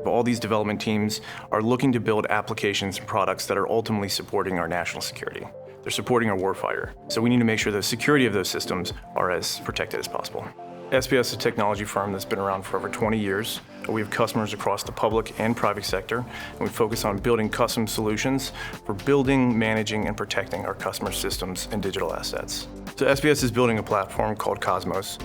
All these development teams are looking to build applications and products that are ultimately supporting our national security. They're supporting our warfighter. So we need to make sure the security of those systems are as protected as possible. SPS is a technology firm that's been around for over 20 years. We have customers across the public and private sector, and we focus on building custom solutions for building, managing, and protecting our customer systems and digital assets. So SPS is building a platform called Cosmos.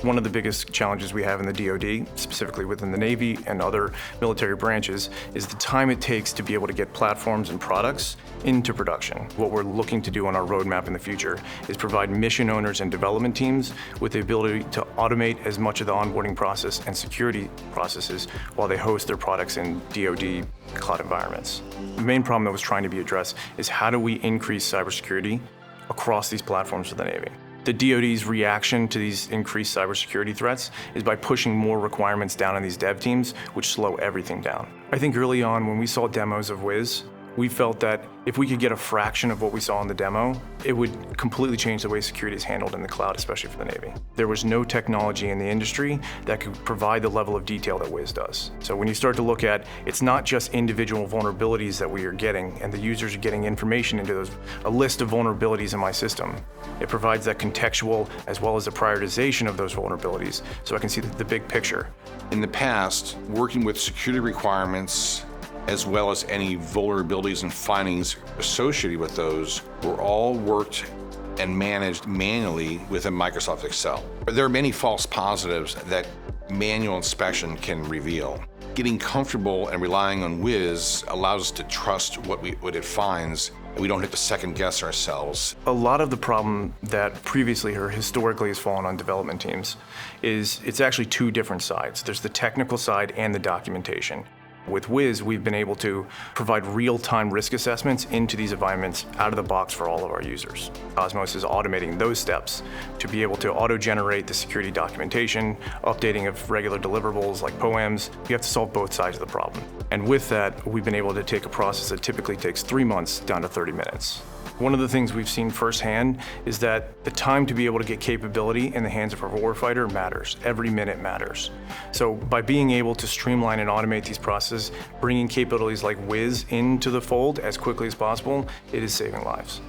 One of the biggest challenges we have in the DoD, specifically within the Navy and other military branches, is the time it takes to be able to get platforms and products into production. What we're looking to do on our roadmap in the future is provide mission owners and development teams with the ability to automate as much of the onboarding process and security processes while they host their products in DoD cloud environments. The main problem that was trying to be addressed is how do we increase cybersecurity across these platforms for the Navy? The DoD's reaction to these increased cybersecurity threats is by pushing more requirements down on these dev teams, which slow everything down. I think early on when we saw demos of Wiz, we felt that if we could get a fraction of what we saw in the demo, it would completely change the way security is handled in the cloud, especially for the Navy. There was no technology in the industry that could provide the level of detail that Wiz does. So when you start to look at, it's not just individual vulnerabilities that we are getting, and the users are getting information into a list of vulnerabilities in my system. It provides that contextual as well as the prioritization of those vulnerabilities, so I can see the big picture. In the past, working with security requirements as well as any vulnerabilities and findings associated with those were all worked and managed manually within Microsoft Excel. There are many false positives that manual inspection can reveal. Getting comfortable and relying on Wiz allows us to trust what it finds, and we don't have to second guess ourselves. A lot of the problem that previously or historically has fallen on development teams is it's actually two different sides. There's the technical side and the documentation. With Wiz, we've been able to provide real-time risk assessments into these environments out of the box for all of our users. Cosmos is automating those steps to be able to auto-generate the security documentation, updating of regular deliverables like POEMs. You have to solve both sides of the problem. And with that, we've been able to take a process that typically takes 3 months down to 30 minutes. One of the things we've seen firsthand is that the time to be able to get capability in the hands of a warfighter matters. Every minute matters. So by being able to streamline and automate these processes, bringing capabilities like Wiz into the fold as quickly as possible, it is saving lives.